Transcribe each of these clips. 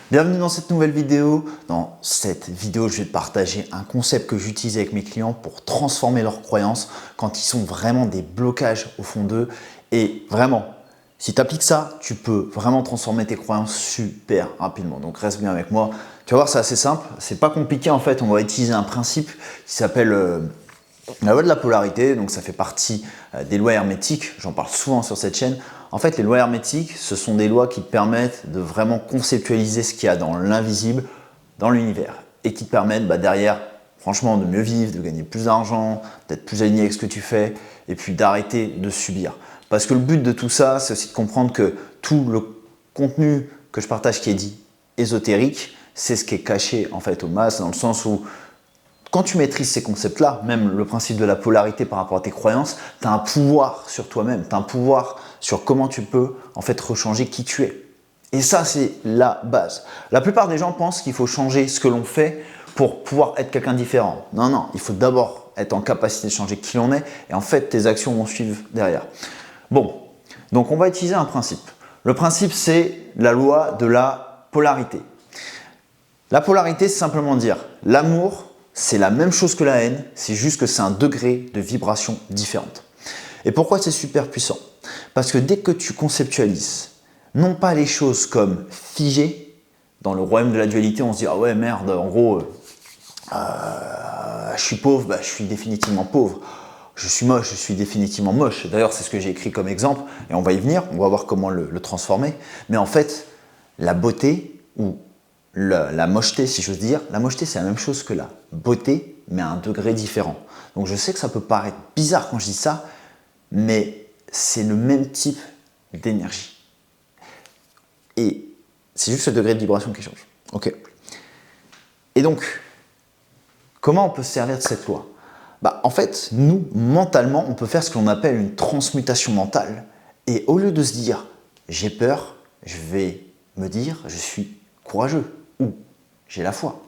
Bienvenue dans cette nouvelle vidéo. Dans cette vidéo, je vais te partager un concept que j'utilise avec mes clients pour transformer leurs croyances quand ils sont vraiment des blocages au fond d'eux. Et vraiment, si tu appliques ça, tu peux vraiment transformer tes croyances super rapidement. Donc reste bien avec moi. Tu vas voir, c'est assez simple. C'est pas compliqué en fait. On va utiliser un principe qui s'appelle la loi de la polarité. Donc ça fait partie des lois hermétiques. J'en parle souvent sur cette chaîne. En fait, les lois hermétiques, ce sont des lois qui te permettent de vraiment conceptualiser ce qu'il y a dans l'invisible, dans l'univers, et qui te permettent derrière, franchement, de mieux vivre, de gagner plus d'argent, d'être plus aligné avec ce que tu fais, et puis d'arrêter de subir. Parce que le but de tout ça, c'est aussi de comprendre que tout le contenu que je partage qui est dit ésotérique, c'est ce qui est caché en fait aux masses, dans le sens où quand tu maîtrises ces concepts-là, même le principe de la polarité par rapport à tes croyances, tu as un pouvoir sur toi-même, tu as un pouvoir sur comment tu peux en fait rechanger qui tu es. Et ça, c'est la base. La plupart des gens pensent qu'il faut changer ce que l'on fait pour pouvoir être quelqu'un de différent. Non, non, il faut d'abord être en capacité de changer qui l'on est et en fait, tes actions vont suivre derrière. Bon, donc on va utiliser un principe. Le principe, c'est la loi de la polarité. La polarité, c'est simplement dire l'amour, c'est la même chose que la haine, c'est juste que c'est un degré de vibration différente. Et pourquoi c'est super puissant? Parce que dès que tu conceptualises, non pas les choses comme figées, dans le royaume de la dualité, on se dit « Ah ouais, merde, en gros, je suis pauvre, je suis définitivement pauvre. Je suis moche, je suis définitivement moche. » D'ailleurs, c'est ce que j'ai écrit comme exemple, et on va y venir, on va voir comment le transformer. Mais en fait, la beauté, ou la mocheté, si j'ose dire, la mocheté, c'est la même chose que la beauté, mais à un degré différent. Donc je sais que ça peut paraître bizarre quand je dis ça, mais c'est le même type d'énergie. Et c'est juste le degré de vibration qui change. Ok. Et donc, comment on peut se servir de cette loi? En fait, nous, mentalement, on peut faire ce qu'on appelle une transmutation mentale. Et au lieu de se dire « j'ai peur », je vais me dire « je suis courageux » ou « j'ai la foi ».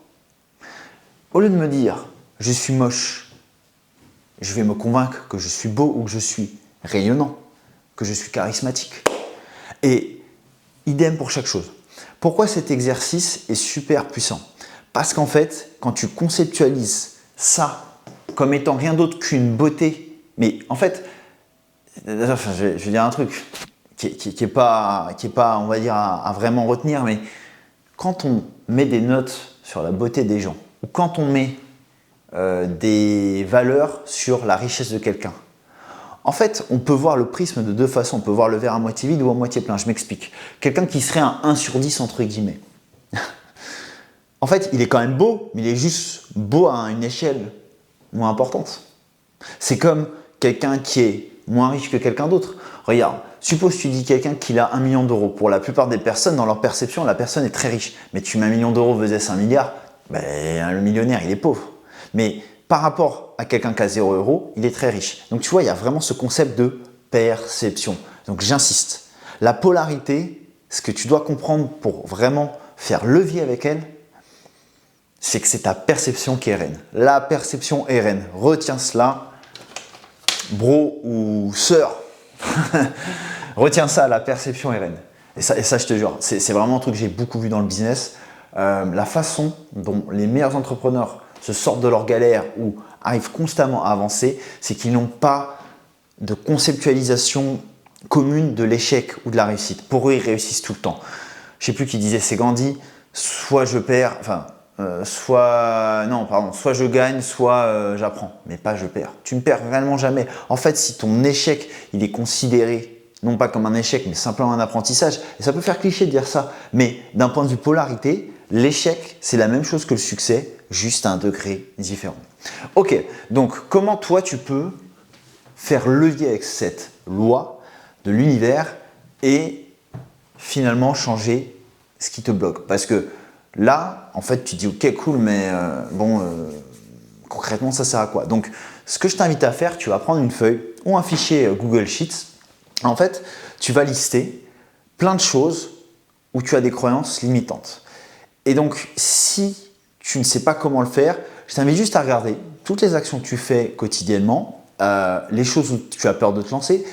Au lieu de me dire « je suis moche », je vais me convaincre que je suis beau ou que je suis rayonnant, que je suis charismatique. Et idem pour chaque chose. Pourquoi cet exercice est super puissant? Parce qu'en fait, quand tu conceptualises ça comme étant rien d'autre qu'une beauté, mais en fait, je vais dire un truc qui est pas, on va dire, à vraiment retenir, mais quand on met des notes sur la beauté des gens, ou quand on met des valeurs sur la richesse de quelqu'un, en fait, on peut voir le prisme de deux façons. On peut voir le verre à moitié vide ou à moitié plein. Je m'explique. Quelqu'un qui serait un 1 sur 10 entre guillemets. En fait, il est quand même beau, mais il est juste beau à une échelle moins importante. C'est comme quelqu'un qui est moins riche que quelqu'un d'autre. Regarde, suppose que tu dis quelqu'un qui a 1 million d'euros. Pour la plupart des personnes, dans leur perception, la personne est très riche. Mais tu mets 1 million d'euros versus 1 milliard, le millionnaire, il est pauvre. Mais par rapport à quelqu'un qui a 0 euros, il est très riche. Donc tu vois, il y a vraiment ce concept de perception. Donc j'insiste. La polarité, ce que tu dois comprendre pour vraiment faire levier avec elle, c'est que c'est ta perception qui est reine. La perception est reine. Retiens cela, bro ou sœur. Retiens ça, la perception est reine. Et ça je te jure, c'est vraiment un truc que j'ai beaucoup vu dans le business. La façon dont les meilleurs entrepreneurs se sortent de leur galère ou arrivent constamment à avancer, c'est qu'ils n'ont pas de conceptualisation commune de l'échec ou de la réussite. Pour eux, ils réussissent tout le temps. Je ne sais plus qui disait, c'est Gandhi, soit je perds, soit je gagne, soit j'apprends, mais pas je perds. Tu ne perds réellement jamais. En fait, si ton échec, il est considéré non pas comme un échec, mais simplement un apprentissage, et ça peut faire cliché de dire ça, mais d'un point de vue polarité, l'échec, c'est la même chose que le succès, juste à un degré différent. Ok, donc comment toi tu peux faire levier avec cette loi de l'univers et finalement changer ce qui te bloque? Parce que là, en fait, tu te dis ok, cool, mais concrètement, ça sert à quoi? Donc, ce que je t'invite à faire, tu vas prendre une feuille ou un fichier Google Sheets. En fait, tu vas lister plein de choses où tu as des croyances limitantes. Et donc, si tu ne sais pas comment le faire, je t'invite juste à regarder toutes les actions que tu fais quotidiennement, les choses où tu as peur de te lancer,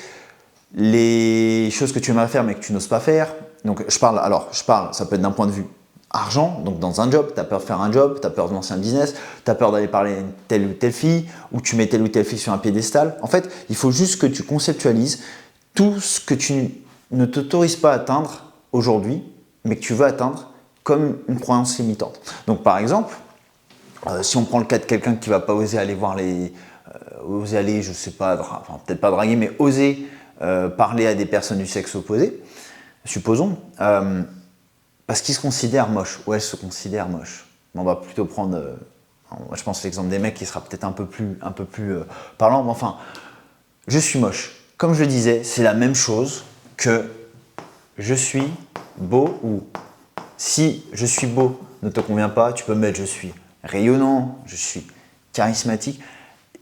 les choses que tu aimerais faire mais que tu n'oses pas faire. Donc, je parle, ça peut être d'un point de vue argent, donc dans un job, tu as peur de faire un job, tu as peur de lancer un business, tu as peur d'aller parler à telle ou telle fille, ou tu mets telle ou telle fille sur un piédestal. En fait, il faut juste que tu conceptualises tout ce que tu ne t'autorises pas à atteindre aujourd'hui, mais que tu veux atteindre comme une croyance limitante. Donc par exemple, si on prend le cas de quelqu'un qui ne va pas oser aller voir oser aller, je sais pas, enfin peut-être pas draguer, mais oser parler à des personnes du sexe opposé, supposons, parce qu'il se considère moche, ou elle se considère moche. On va plutôt prendre, je pense l'exemple des mecs qui sera peut-être un peu plus parlant, mais enfin, je suis moche. Comme je le disais, c'est la même chose que je suis beau, ou si je suis beau ne te convient pas, tu peux mettre je suis rayonnant, je suis charismatique.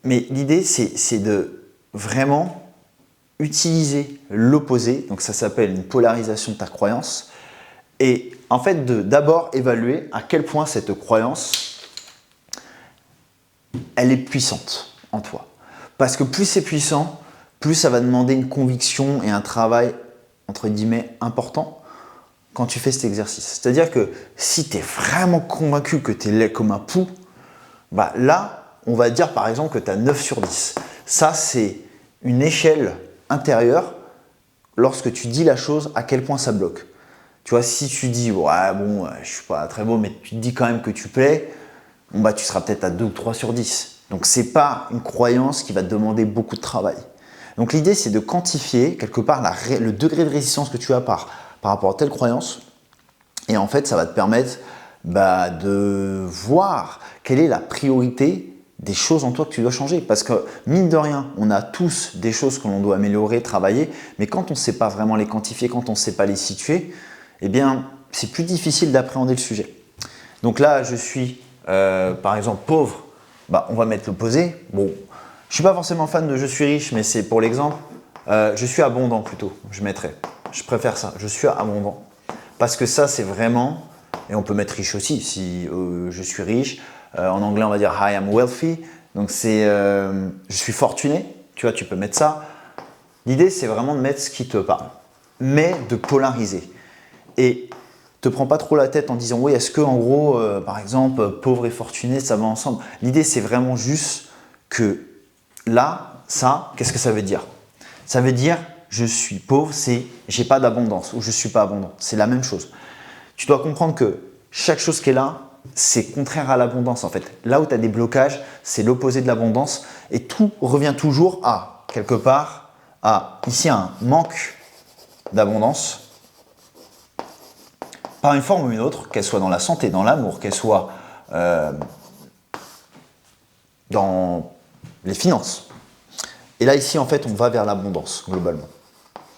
Mais l'idée, c'est de vraiment utiliser l'opposé, donc ça s'appelle une polarisation de ta croyance, et en fait d'abord évaluer à quel point cette croyance, elle est puissante en toi. Parce que plus c'est puissant, plus ça va demander une conviction et un travail, entre guillemets, important quand tu fais cet exercice. C'est-à-dire que si tu es vraiment convaincu que tu es laid comme un pou, bah là, on va dire par exemple que tu as 9 sur 10. Ça, c'est une échelle intérieure lorsque tu dis la chose, à quel point ça bloque. Tu vois, si tu dis, ouais, bon, je suis pas très beau, mais tu te dis quand même que tu plais, bon, bah, tu seras peut-être à 2 ou 3 sur 10. Donc, ce n'est pas une croyance qui va te demander beaucoup de travail. Donc, l'idée, c'est de quantifier quelque part le degré de résistance que tu as par rapport à telle croyance. Et en fait, ça va te permettre de voir quelle est la priorité des choses en toi que tu dois changer. Parce que, mine de rien, on a tous des choses que l'on doit améliorer, travailler, mais quand on ne sait pas vraiment les quantifier, quand on ne sait pas les situer, eh bien, c'est plus difficile d'appréhender le sujet. Donc là, je suis, par exemple, pauvre, on va mettre l'opposé. Bon, je ne suis pas forcément fan de « je suis riche », mais c'est pour l'exemple. Je suis abondant plutôt, je mettrais. Je préfère ça, je suis abondant. Parce que ça, c'est vraiment, et on peut mettre riche aussi, si je suis riche. En anglais, on va dire « I am wealthy ». Donc c'est je suis fortuné, tu vois, tu peux mettre ça. L'idée, c'est vraiment de mettre ce qui te parle, mais de polariser. Et te prends pas trop la tête en disant « oui, est-ce que en gros, par exemple, pauvre et fortuné, ça va ensemble ?» L'idée, c'est vraiment juste que là, ça, qu'est-ce que ça veut dire? Ça veut dire « je suis pauvre », c'est « j'ai pas d'abondance » ou « je suis pas abondant ». C'est la même chose. Tu dois comprendre que chaque chose qui est là, c'est contraire à l'abondance en fait. Là où tu as des blocages, c'est l'opposé de l'abondance et tout revient toujours à, quelque part, à ici un manque d'abondance par une forme ou une autre, qu'elle soit dans la santé, dans l'amour, qu'elle soit dans les finances. Et là, ici, en fait, on va vers l'abondance, globalement.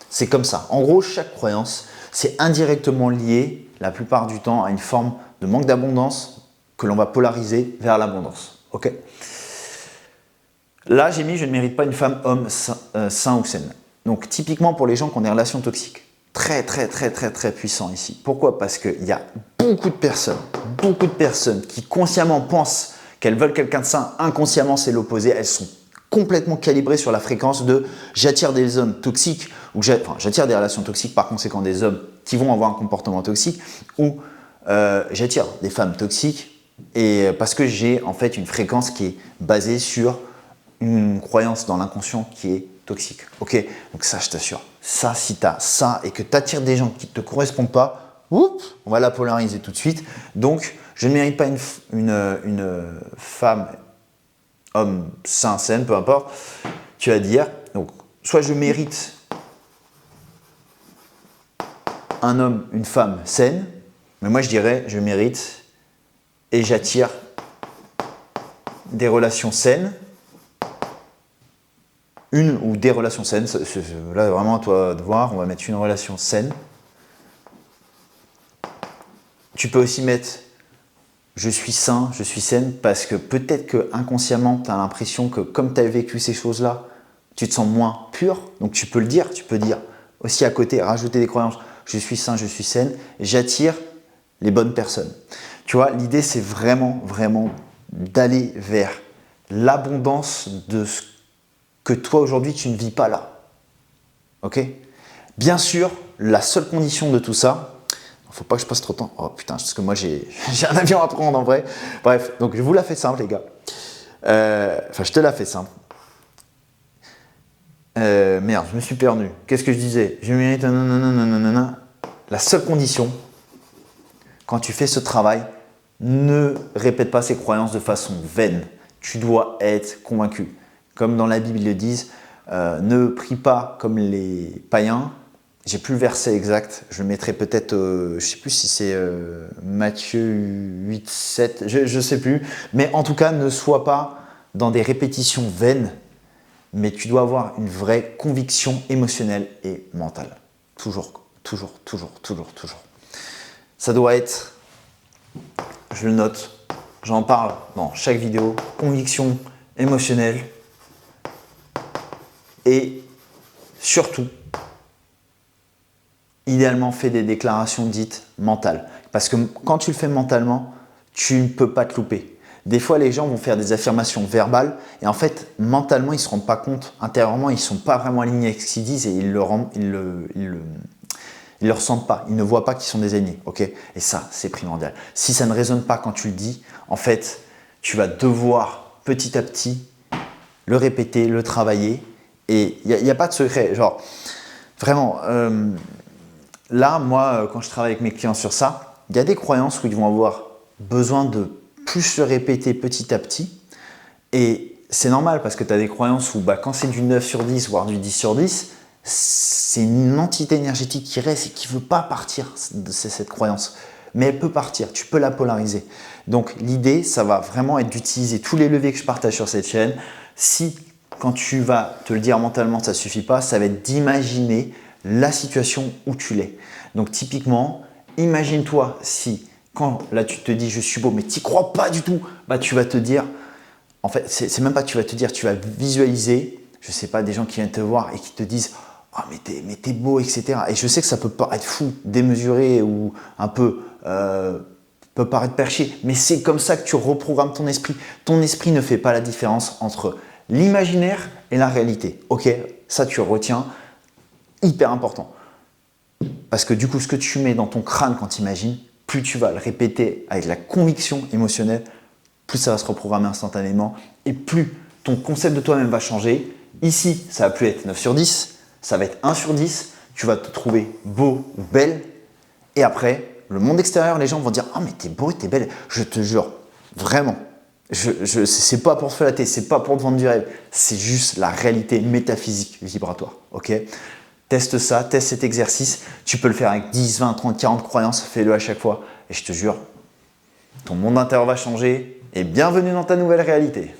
C'est comme ça. En gros, chaque croyance, c'est indirectement lié, la plupart du temps, à une forme de manque d'abondance que l'on va polariser vers l'abondance. Ok ? Là, j'ai mis « je ne mérite pas une femme, homme, sain ou saine ». Donc, typiquement pour les gens qui ont des relations toxiques. Très puissant ici. Pourquoi? Parce qu'il y a beaucoup de personnes qui consciemment pensent qu'elles veulent quelqu'un de sain. Inconsciemment, c'est l'opposé. Elles sont complètement calibrées sur la fréquence de « j'attire des hommes toxiques » ou j'attire des relations toxiques, par conséquent des hommes qui vont avoir un comportement toxique, ou j'attire des femmes toxiques et parce que j'ai en fait une fréquence qui est basée sur une croyance dans l'inconscient qui est toxique. Ok, donc ça, je t'assure. Ça, si tu as ça et que tu attires des gens qui ne te correspondent pas, on va la polariser tout de suite. Donc, je ne mérite pas une femme, homme, sain, saine, peu importe. Tu vas dire, donc, soit je mérite un homme, une femme saine, mais moi je dirais, je mérite et j'attire des relations saines, une ou des relations saines, là vraiment à toi de voir, on va mettre une relation saine. Tu peux aussi mettre je suis sain, je suis saine, parce que peut-être que inconsciemment tu as l'impression que comme tu as vécu ces choses-là, tu te sens moins pur, donc tu peux le dire, tu peux dire aussi à côté, rajouter des croyances, je suis sain, je suis saine, j'attire les bonnes personnes. Tu vois, l'idée c'est vraiment d'aller vers l'abondance de ce que toi aujourd'hui tu ne vis pas là. Ok ? Bien sûr, la seule condition de tout ça, Faut pas que je passe trop de temps. Oh putain, parce que moi j'ai un avion à prendre en vrai. Bref, donc je vous la fais simple les gars. Enfin, je te la fais simple. Merde, je me suis perdu. Qu'est-ce que je disais? Je mérite nanana. La seule condition, quand tu fais ce travail, ne répète pas ces croyances de façon vaine. Tu dois être convaincu. Comme dans la Bible, ils le disent, ne prie pas comme les païens. J'ai plus le verset exact, je le mettrai peut-être, je ne sais plus si c'est Matthieu 8, 7, je ne sais plus. Mais en tout cas, ne sois pas dans des répétitions vaines, mais tu dois avoir une vraie conviction émotionnelle et mentale. Toujours, toujours, toujours, toujours, toujours. Ça doit être, je le note, j'en parle dans chaque vidéo, conviction émotionnelle et surtout, idéalement, fais des déclarations dites mentales. Parce que quand tu le fais mentalement, tu ne peux pas te louper. Des fois, les gens vont faire des affirmations verbales et en fait, mentalement, ils ne se rendent pas compte. Intérieurement, ils ne sont pas vraiment alignés avec ce qu'ils disent et ils le ressentent pas. Ils ne voient pas qu'ils sont désalignés. Okay, et ça, c'est primordial. Si ça ne résonne pas quand tu le dis, en fait, tu vas devoir petit à petit le répéter, le travailler. Et il n'y a pas de secret. Genre, vraiment... Là, moi, quand je travaille avec mes clients sur ça, il y a des croyances où ils vont avoir besoin de plus le répéter petit à petit. Et c'est normal parce que tu as des croyances où quand c'est du 9 sur 10, voire du 10 sur 10, c'est une entité énergétique qui reste et qui ne veut pas partir de cette croyance. Mais elle peut partir, tu peux la polariser. Donc l'idée, ça va vraiment être d'utiliser tous les leviers que je partage sur cette chaîne. Si, quand tu vas te le dire mentalement, ça ne suffit pas, ça va être d'imaginer la situation où tu l'es. Donc typiquement, imagine-toi si quand là tu te dis je suis beau mais tu n'y crois pas du tout, tu vas te dire, en fait c'est même pas tu vas te dire, tu vas visualiser, je sais pas, des gens qui viennent te voir et qui te disent ah mais t'es beau, etc. Et je sais que ça peut paraître fou, démesuré ou un peu peut paraître perché, mais c'est comme ça que tu reprogrammes ton esprit. Ton esprit ne fait pas la différence entre l'imaginaire et la réalité. Ok, ça tu retiens. Hyper important. Parce que du coup, ce que tu mets dans ton crâne quand tu imagines, plus tu vas le répéter avec la conviction émotionnelle, plus ça va se reprogrammer instantanément et plus ton concept de toi-même va changer. Ici, ça va plus être 9 sur 10, ça va être 1 sur 10. Tu vas te trouver beau ou belle. Et après, le monde extérieur, les gens vont dire « Ah, mais t'es beau et t'es belle. » Je te jure, vraiment. C'est pas pour te flatter, c'est pas pour te vendre du rêve. C'est juste la réalité métaphysique vibratoire. Ok ? Teste ça, teste cet exercice. Tu peux le faire avec 10, 20, 30, 40 croyances. Fais-le à chaque fois. Et je te jure, ton monde intérieur va changer. Et bienvenue dans ta nouvelle réalité.